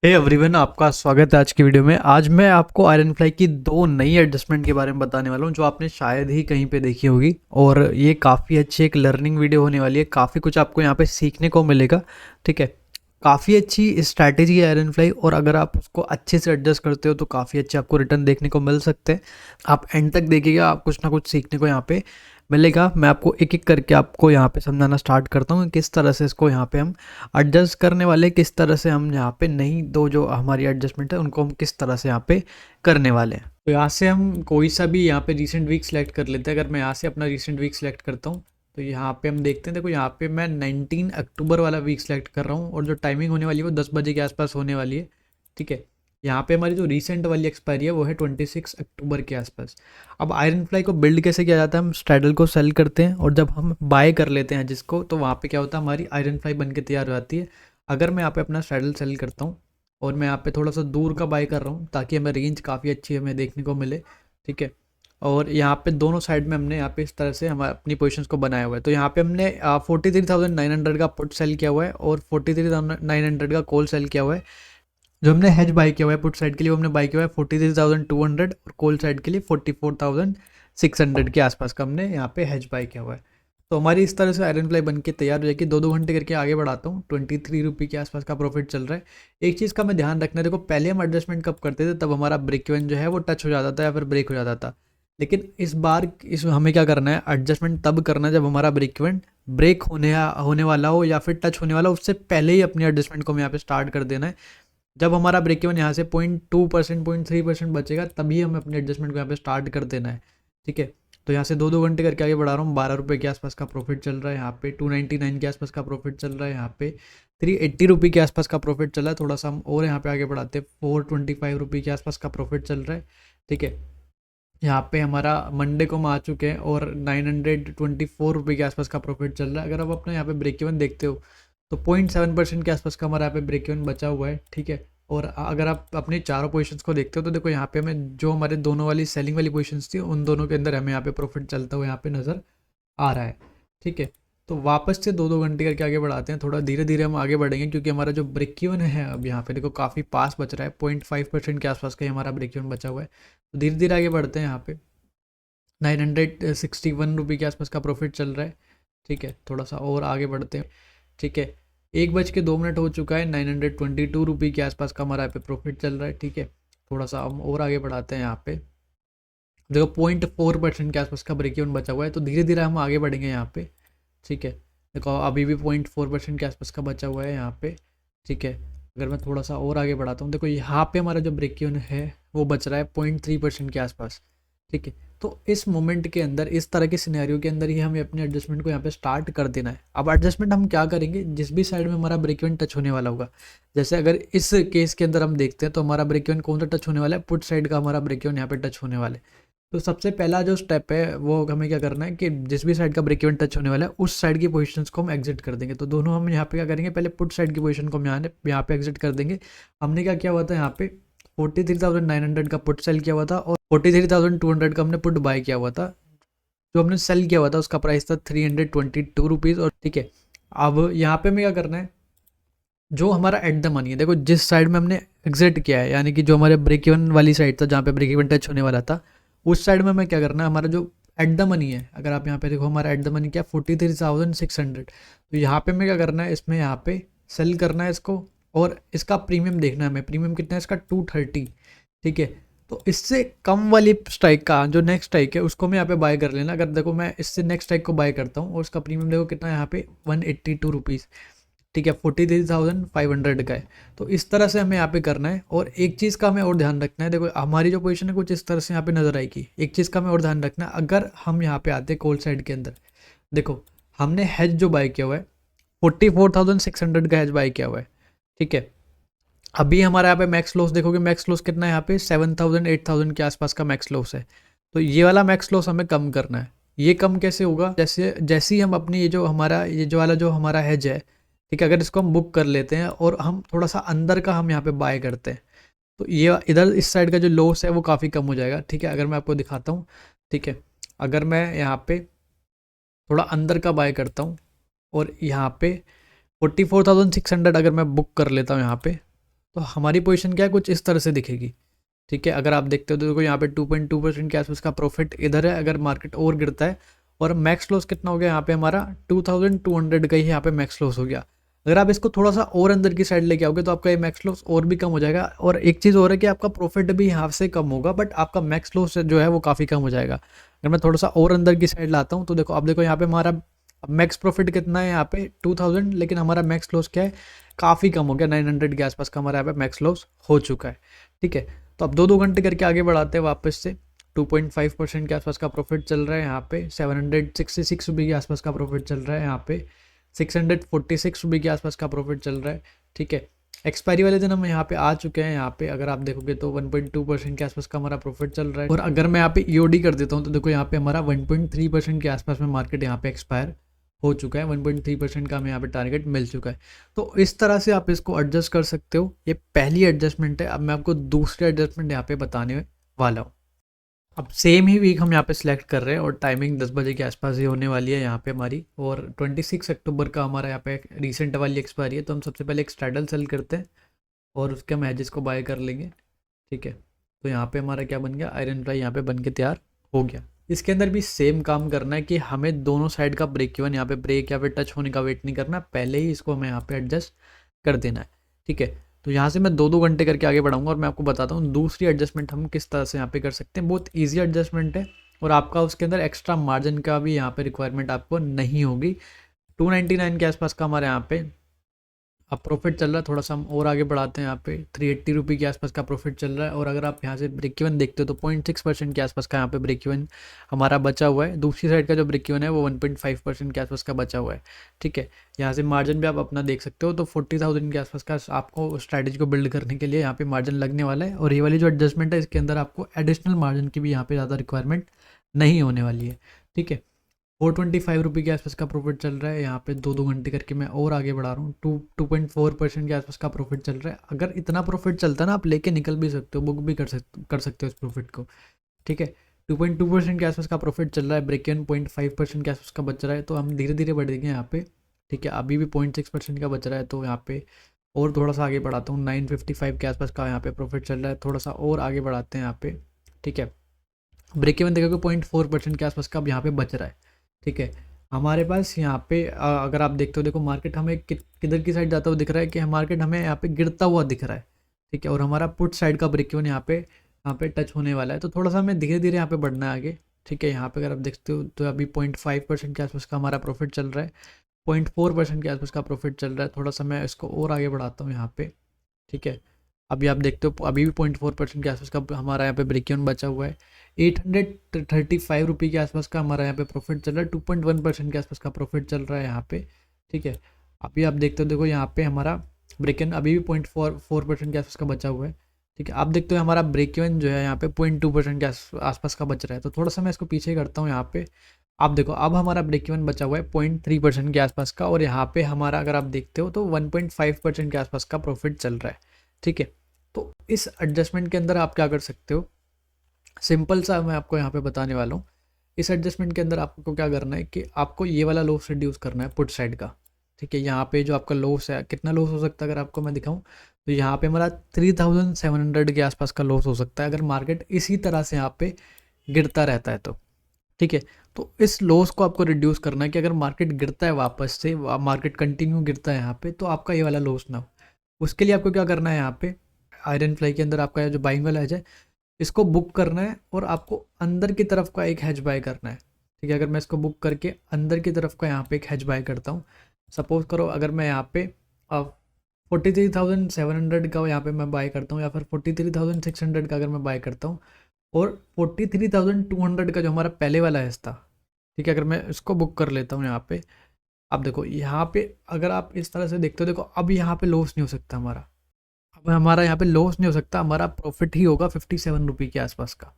Hey everyone, आपका स्वागत है आज की वीडियो में। आज मैं आपको आयरन फ्लाई की दो नई एडजस्टमेंट के बारे में बताने वाला हूँ जो आपने शायद ही कहीं पे देखी होगी। और ये काफ़ी अच्छी एक लर्निंग वीडियो होने वाली है। काफ़ी कुछ आपको यहाँ पे सीखने को मिलेगा। ठीक है, काफ़ी अच्छी स्ट्रैटेजी है आयरन फ्लाई, और अगर आप उसको अच्छे से एडजस्ट करते हो तो काफ़ी अच्छे आपको रिटर्न देखने को मिल सकते हैं। आप एंड तक देखिएगा, आप कुछ ना कुछ सीखने को यहाँ पे मिलेगा। मैं आपको एक एक करके आपको यहाँ पे समझाना स्टार्ट करता हूँ किस तरह से इसको यहाँ पे हम एडजस्ट करने वाले, किस तरह से हम यहाँ पे नई दो जो हमारी एडजस्टमेंट है उनको हम किस तरह से यहाँ पे करने वाले हैं। तो यहाँ से हम कोई सा भी यहाँ पे रीसेंट वीक सेलेक्ट कर लेते हैं। अगर मैं यहाँ से अपना रीसेंट वीक सेलेक्ट करता हूँ तो यहाँ पे हम देखते हैं, देखो यहाँ पे मैं 19 अक्टूबर वाला वीक सेलेक्ट कर रहा हूँ और जो टाइमिंग होने वाली है वो 10 बजे के आसपास होने वाली है। ठीक है, यहाँ पे हमारी जो रीसेंट वाली एक्सपायरी है वो है 26 अक्टूबर के आसपास। अब आयरन फ्लाई को बिल्ड कैसे किया जाता है, हम स्ट्रैडल को सेल करते हैं और जब हम बाय कर लेते हैं जिसको, तो वहाँ पे क्या होता है, हमारी आयरन फ्लाई बन के तैयार हो जाती है। अगर मैं यहाँ पे अपना स्ट्रैडल सेल करता हूँ और मैं यहाँ पे थोड़ा सा दूर का बाय कर रहा हूँ ताकि हमें रेंज काफ़ी अच्छी हमें देखने को मिले। ठीक है, और यहाँ पे दोनों साइड में हमने यहाँ पे इस तरह से हम अपनी पोजीशंस को बनाया हुआ है। तो यहाँ पे हमने 43,900 का पुट सेल किया हुआ है और 43,900 का कॉल सेल किया हुआ है। जो हमने हेज बाई किया हुआ है पुट साइड के लिए, वो हमने बाई किया हुआ है 43,200 और कॉल साइड के लिए 44,600 के आसपास का हमने यहाँ पे हेज बाई किया हुआ है। तो हमारी इस तरह से आयरन फ्लाई बन के तैयार हो जाएगी। 2-2 घंटे करके आगे बढ़ाता हूँ, 23 रुपये के आसपास का प्रॉफिट चल रहा है। एक चीज़ का मैं ध्यान रखना है, देखो पहले हम एडजस्टमेंट कब करते थे तब हमारा ब्रेक इवन जो है वो टच हो जाता था या फिर ब्रेक हो जाता था। लेकिन इस बार इस हमें क्या करना है, एडजस्टमेंट तब करना है जब हमारा ब्रेक इवन ब्रेक होने वाला हो या फिर टच होने वाला हो, उससे पहले ही अपनी एडजस्टमेंट को हमें यहाँ पे स्टार्ट कर देना है। जब हमारा ब्रेक इवन यहाँ से 0.2% 0.3% बचेगा तभी हमें अपने एडजस्टमेंट को यहाँ पे स्टार्ट कर देना है। ठीक है, तो यहाँ से 2-2 घंटे करके आगे बढ़ा रहा हूँ। 12 रुपये के आसपास का प्रॉफिट चल रहा है यहाँ पे, 299 के आसपास का प्रॉफिट चल रहा है यहाँ पे, 380 रुपये के आसपास का प्रॉफिट चल रहा है। थोड़ा सा हम और यहाँ पे आगे बढ़ाते हैं, 425 रुपये के आसपास का प्रॉफिट चल रहा है। ठीक है, यहाँ पे हमारा मंडे को हम आ चुके हैं और 924 रुपये के आसपास का प्रॉफिट चल रहा है। अगर आप अपना यहाँ पे ब्रेक इवन देखते हो तो 0.7% के आसपास का हमारा यहाँ पे ब्रेक इवन बचा हुआ है। ठीक है, और अगर आप अपनी चारों पोजीशंस को देखते हो तो देखो यहाँ पे हमें जो हमारे दोनों वाली सेलिंग वाली पोजीशंस थी उन दोनों के अंदर हमें यहाँ पे प्रॉफिट चलता हुआ यहाँ पे नज़र आ रहा है। ठीक है, तो वापस से 2-2 घंटे करके आगे बढ़ाते हैं। थोड़ा धीरे धीरे हम आगे बढ़ेंगे क्योंकि हमारा जो ब्रेक इवन है अब यहाँ पे देखो काफ़ी पास बच रहा है, 0.5% के आसपास का ही हमारा ब्रेक इवन बचा हुआ है। तो धीरे धीरे आगे बढ़ते हैं। यहाँ पे 961 रुपये के आसपास का प्रॉफिट चल रहा है। ठीक है, थोड़ा सा और आगे बढ़ते हैं। ठीक है, 1 बज के 2 मिनट हो चुका है, 922 रुपये के आसपास का हमारा यहाँ पे प्रॉफिट चल रहा है। ठीक है, थोड़ा सा हम और आगे बढ़ाते हैं। यहाँ पे देखो 0.4% के आसपास का ब्रेक इवन बचा हुआ है, तो धीरे धीरे हम आगे बढ़ेंगे यहाँ पे। ठीक है, देखो अभी भी 0.4% के आसपास का बचा हुआ है यहाँ पे। ठीक है, अगर मैं थोड़ा सा और आगे बढ़ाता हूँ, देखो यहाँ पे हमारा जो ब्रेक इवन है वो बच रहा है 0.3% के आसपास। ठीक है, तो इस मोमेंट के अंदर, इस तरह के सिनेरियो के अंदर ही हमें अपने एडजस्टमेंट को यहाँ पे स्टार्ट कर देना है। अब एडजस्टमेंट हम क्या करेंगे, जिस भी साइड में हमारा ब्रेक इवन टच होने वाला होगा, जैसे अगर इस केस के अंदर हम देखते हैं तो हमारा ब्रेक इवन कौन सा टच होने वाला है, पुट साइड का हमारा ब्रेक इवन यहाँ पे टच होने वाला है। तो सबसे पहला जो स्टेप है वो हमें क्या करना है कि जिस भी साइड का ब्रेक इवन टच होने वाला है उस साइड की पोजीशंस को हम एग्जिट कर देंगे। तो दोनों हम यहाँ पे क्या करेंगे, पहले पुट साइड की पोजीशन को हम यहाँ पे एग्जिट कर देंगे। हमने क्या किया हुआ था, यहाँ पे 43,900 का पुट सेल किया हुआ था और 43,200 का हमने पुट बाय किया हुआ था। जो हमने सेल किया हुआ था उसका प्राइस था 322 रुपीज़। और ठीक है, अब यहाँ पे हमें क्या करना है, जो हमारा एट द मनी है, देखो जिस साइड में हमने एग्जिट किया है, यानी कि जो हमारे ब्रेक इवन वाली साइड था जहाँ पे ब्रेक इवन टच होने वाला था, उस साइड में हमें क्या करना है, हमारा जो एट द मनी है, अगर आप यहाँ पे देखो हमारा एट द मनी क्या 43,600, तो यहाँ पे हमें क्या करना है, इसमें यहाँ पे सेल करना है इसको और इसका प्रीमियम देखना है हमें। प्रीमियम कितना है इसका, 230। ठीक है, तो इससे कम वाली स्ट्राइक का जो नेक्स्ट स्ट्राइक है उसको मैं यहाँ पे बाय कर लेना। अगर देखो मैं इससे नेक्स्ट स्ट्राइक को बाय करता हूँ और उसका प्रीमियम देखो कितना है यहाँ पे, 182 रुपीज़। ठीक है, 43,500 का है। तो इस तरह से हमें यहाँ पे करना है। और एक चीज़ का हमें और ध्यान रखना है, देखो हमारी जो पोजीशन है कुछ इस तरह से यहाँ पे नजर आएगी। एक चीज़ का हमें और ध्यान रखना है, अगर हम यहाँ पे आते हैं कॉल साइड के अंदर, देखो हमने हेज जो बाय किया हुआ है 44,600 का हेज बाय किया हुआ है। ठीक है, अभी हमारा यहाँ पे मैक्स लॉस देखोगे, मैक्स लॉस कितना है यहाँ पे, 7,000 8,000 के आसपास का मैक्स लॉस है। तो ये वाला मैक्स लॉस हमें कम करना है। ये कम कैसे होगा, जैसे जैसे ही हम अपनी ये जो वाला जो हमारा हेज है, ठीक है, अगर इसको हम बुक कर लेते हैं और हम थोड़ा सा अंदर का हम यहाँ पे बाय करते हैं तो ये इधर इस साइड का जो लॉस है वो काफ़ी कम हो जाएगा। ठीक है, अगर मैं आपको दिखाता हूँ। ठीक है, अगर मैं यहाँ पे थोड़ा अंदर का बाय करता हूँ और यहाँ पे 44,600 अगर मैं बुक कर लेता हूँ यहाँ पे, तो हमारी पोजीशन क्या है, कुछ इस तरह से दिखेगी। ठीक है, अगर आप देखते हो तो देखो यहाँ पे 2.2% के आसपास का प्रॉफिट इधर है अगर मार्केट और गिरता है। और मैक्स लॉस कितना हो गया यहाँ पे हमारा 2200 का ही यहाँ पे मैक्स लॉस हो गया। अगर आप इसको थोड़ा सा और अंदर की साइड लेके आओगे तो आपका ये मैक्स लॉस और भी कम हो जाएगा। और एक चीज़ और है कि आपका प्रॉफिट भी यहाँ से कम होगा, बट आपका मैक्स लॉस जो है वो काफ़ी कम हो जाएगा। अगर मैं थोड़ा सा और अंदर की साइड लाता हूँ तो देखो, अब देखो यहाँ पे हमारा मैक्स प्रॉफिट कितना है यहाँ पे 2000, लेकिन हमारा मैक्स लॉस क्या है, काफ़ी कम हो गया, 900 के आसपास का हमारा यहाँ पे मैक्स लॉस हो चुका है। ठीक है, तो अब 2-2 घंटे करके आगे बढ़ाते हैं वापस से। 2.5% के आसपास का प्रॉफिट चल रहा है यहाँ पे। 766 रुपये के आसपास का प्रॉफिट चल रहा है यहाँ पे। 646 रुपये के आसपास का प्रॉफिट चल रहा है। ठीक है, एक्सपायरी वाले दिन हम यहाँ पे आ चुके हैं। यहाँ पे अगर आप देखोगे तो 1.2% के आसपास का हमारा प्रॉफिट चल रहा है। और अगर मैं यहाँ पे ईओडी कर देता हूँ तो देखो यहाँ पे हमारा 1.3% के आसपास में मार्केट यहाँ पे एक्सपायर हो चुका है। 1.3% का हमें यहाँ पे टारगेट मिल चुका है। तो इस तरह से आप इसको एडजस्ट कर सकते हो। ये पहली एडजस्टमेंट है। अब मैं आपको दूसरी एडजस्टमेंट यहाँ पे बताने वाला हूँ। अब सेम ही वीक हम यहाँ पे सिलेक्ट कर रहे हैं और टाइमिंग 10 बजे के आसपास ही होने वाली है यहाँ पे हमारी। और 26 अक्टूबर का हमारा यहाँ पे रिसेंट वाली एक्सपायरी है। तो हम सबसे पहले एक स्ट्रैडल सेल करते हैं और उसके हम एजेस को बाय कर लेंगे। ठीक है, तो यहाँ पे हमारा क्या बन गया, आयरन फ्लाई यहाँ पे बन के तैयार हो गया। इसके अंदर भी सेम काम करना है कि हमें दोनों साइड का ब्रेक इवन, यहाँ पे ब्रेक या फिर टच होने का वेट नहीं करना, पहले ही इसको हमें यहाँ पे एडजस्ट कर देना है। ठीक है, तो यहाँ से मैं 2-2 घंटे करके आगे बढ़ाऊंगा और मैं आपको बताता हूँ दूसरी एडजस्टमेंट हम किस तरह से यहाँ पे कर सकते हैं। बहुत ईजी एडजस्टमेंट है और आपका उसके अंदर एक्स्ट्रा मार्जिन का भी यहाँ पे रिक्वायरमेंट आपको नहीं होगी। 299 के आसपास का हमारे यहाँ पे अब प्रॉफिट चल रहा है। थोड़ा सा हम और आगे बढ़ाते हैं, यहाँ पे 380 रुपये के आसपास का प्रॉफिट चल रहा है। और अगर आप यहाँ से ब्रेक इवन देखते हो तो 0.6% के आसपास का यहाँ पे ब्रेक इवन हमारा बचा हुआ है। दूसरी साइड का जो ब्रेक इवन है वो 1.5% के आसपास का बचा हुआ है। ठीक है, यहाँ से मार्जिन भी आप अपना देख सकते हो। तो 40,000 के आसपास का आपको स्ट्रैटेजी को बिल्ड करने के लिए यहाँ पे मार्जिन लगने वाला है। और ये वाली जो एडजस्टमेंट है इसके अंदर आपको एडिशनल मार्जिन की भी यहाँ पे ज़्यादा रिक्वायरमेंट नहीं होने वाली है। ठीक है, 425 रुपये के आसपास का प्रॉफिट चल रहा है। यहाँ पे 2-2 घंटे करके मैं और आगे बढ़ा रहा हूँ। 2.4% के आसपास का प्रॉफिट चल रहा है। अगर इतना प्रॉफिट चलता है ना, आप लेके निकल भी सकते हो, बुक भी कर सकते हो इस प्रॉफिट को। ठीक है, 2.2% के आसपास का प्रॉफिट चल रहा है। ब्रेक इवन 0.5% के आसपास का बच रहा है। तो हम धीरे धीरे बढ़ेंगे यहाँ पे। ठीक है, अभी भी 0.6% का बच रहा है। तो यहाँ पे और थोड़ा सा आगे बढ़ाता हूँ। 955 के आसपास का यहाँ पे प्रॉफिट चल रहा है। थोड़ा सा और आगे बढ़ाते हैं यहाँ पे। ठीक है, ब्रेक इवन देखोगे 0.4% के आसपास का अब यहाँ पे बच रहा है। ठीक है, हमारे पास यहाँ पे अगर आप देखते हो, देखो मार्केट हमें किधर की साइड जाता हुआ दिख रहा है, कि मार्केट हमें यहाँ पे गिरता हुआ दिख रहा है। ठीक है, और हमारा पुट साइड का ब्रेक इवन यहाँ पे टच होने वाला है। तो थोड़ा सा हमें धीरे धीरे यहाँ पे बढ़ना है आगे। ठीक है, यहाँ पे अगर आप देखते हो तो अभी 0.5% के आसपास का हमारा प्रॉफिट चल रहा है। 0.4% के आसपास का प्रॉफिट चल रहा है। थोड़ा सा मैं इसको और आगे बढ़ाता हूँ यहाँ पे। ठीक है, अभी आप देखते हो अभी भी 0.4% के आसपास का हमारा यहाँ पे ब्रेक इवन बचा हुआ है। 835 रुपये के आसपास का हमारा यहाँ पे प्रॉफिट चल रहा है। 2.1% के आसपास का प्रॉफिट चल रहा है यहाँ पे। ठीक है, अभी आप देखते हो, देखो यहाँ पे हमारा ब्रेक इवन अभी भी 0.4% के आसपास का बचा हुआ है। ठीक है, आप देखते हो हमारा ब्रेक इवन जो है यहाँ पे 0.2% के आसपास का बच रहा है। तो थोड़ा सा मैं इसको पीछे करता हूँ यहाँ पे। आप देखो अब हमारा ब्रेक इवन बचा हुआ है 0.3% के आसपास का। और यहाँ पे हमारा अगर आप देखते हो तो 1.5% के आसपास का प्रॉफिट चल रहा है। ठीक है, तो इस एडजस्टमेंट के अंदर आप क्या कर सकते हो, सिंपल सा मैं आपको यहाँ पे बताने वाला हूँ। इस एडजस्टमेंट के अंदर आपको क्या करना है कि आपको ये वाला लॉस रिड्यूस करना है पुट साइड का। ठीक है, यहाँ पे जो आपका लॉस है, कितना लॉस हो सकता है अगर आपको मैं दिखाऊं तो यहाँ पे हमारा 3700 के आसपास का लॉस हो सकता है अगर मार्केट इसी तरह से यहाँ पे गिरता रहता है तो। ठीक है, तो इस लॉस को आपको रिड्यूस करना है कि अगर मार्केट गिरता है वापस से, मार्केट कंटिन्यू गिरता है यहाँ पे, तो आपका ये वाला लॉस ना हो। उसके लिए आपको क्या करना है, यहाँ पे आयरन फ्लाई के अंदर आपका जो बाइंग वाला है इसको बुक करना है और आपको अंदर की तरफ का एक हैज बाय करना है। ठीक है, अगर मैं इसको बुक करके अंदर की तरफ का यहाँ पे एक हैज बाय करता हूँ, सपोज करो अगर मैं यहाँ पे 43,700 का यहाँ पे मैं बाय करता हूँ, या फिर 43,600 का अगर मैं बाय करता हूँ, और 43,200 का जो हमारा पहले वाला हैज था, ठीक है, अगर मैं इसको बुक कर लेता हूँ यहाँ पे। अब देखो यहाँ पे अगर आप इस तरह से देखते हो, देखो अब यहाँ पे लॉस नहीं हो सकता हमारा। अब हमारा यहाँ पे लॉस नहीं हो सकता, हमारा प्रॉफिट ही होगा 57 रुपये के आसपास का।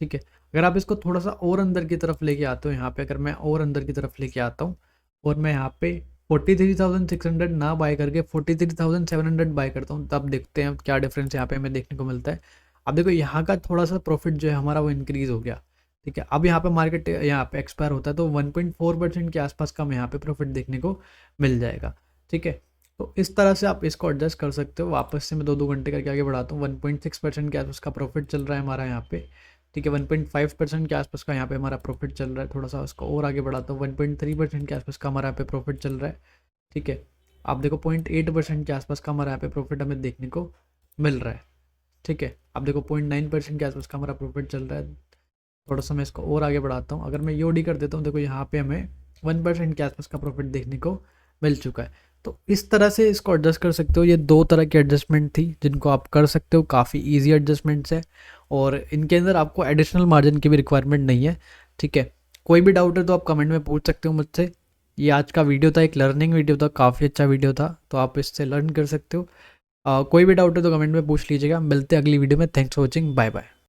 ठीक है, अगर आप इसको थोड़ा सा और अंदर की तरफ लेके आते हो, यहाँ पे अगर मैं और अंदर की तरफ लेके आता हूँ और मैं यहाँ पे 43,600 ना बाय करके 43,700 बाय करता हूँ, तब देखते हैं क्या डिफरेंस यहाँ पे हमें देखने को मिलता है। अब देखो यहाँ का थोड़ा सा प्रॉफिट जो है हमारा वो इंक्रीज हो गया। ठीक है, अब यहाँ पे मार्केट यहाँ पे एक्सपायर होता है तो 1.4% के आसपास का हमें यहाँ पे प्रॉफिट देखने को मिल जाएगा। ठीक है, तो इस तरह से आप इसको एडजस्ट कर सकते हो। वापस से मैं 2-2 घंटे करके आगे बढ़ाता हूँ। 1.6% के आसपास का प्रॉफिट चल रहा है हमारा यहाँ पे, ठीक है। 1.5% के आसपास का यहाँ पे हमारा प्रॉफिट चल रहा है। थोड़ा सा उसको और आगे बढ़ाता हूँ, 1.3% के आसपास का हमारा यहाँ पे प्रॉफिट चल रहा है, ठीक है। आप देखो 0.8% के आसपास का हमारा यहाँ पे प्रॉफिट हमें देखने को मिल रहा है, ठीक है। आप देखो 0.9% के आसपास का हमारा प्रॉफिट चल रहा है। थोड़ा सा मैं इसको और आगे बढ़ाता हूँ। अगर मैं यूडी कर देता हूँ, देखो यहाँ पे हमें 1% के आसपास का प्रॉफिट देखने को मिल चुका है। तो इस तरह से इसको एडजस्ट कर सकते हो। ये 2 तरह की एडजस्टमेंट थी जिनको आप कर सकते हो, काफ़ी ईजी एडजस्टमेंट्स है और इनके अंदर आपको एडिशनल मार्जिन की भी रिक्वायरमेंट नहीं है, ठीक है। कोई भी डाउट है तो आप कमेंट में पूछ सकते हो मुझसे। ये आज का वीडियो था, एक लर्निंग वीडियो था, काफ़ी अच्छा वीडियो था, तो आप इससे लर्न कर सकते हो। कोई भी डाउट है तो कमेंट में पूछ लीजिएगा। मिलते हैं अगली वीडियो में। Thanks for watching, bye bye.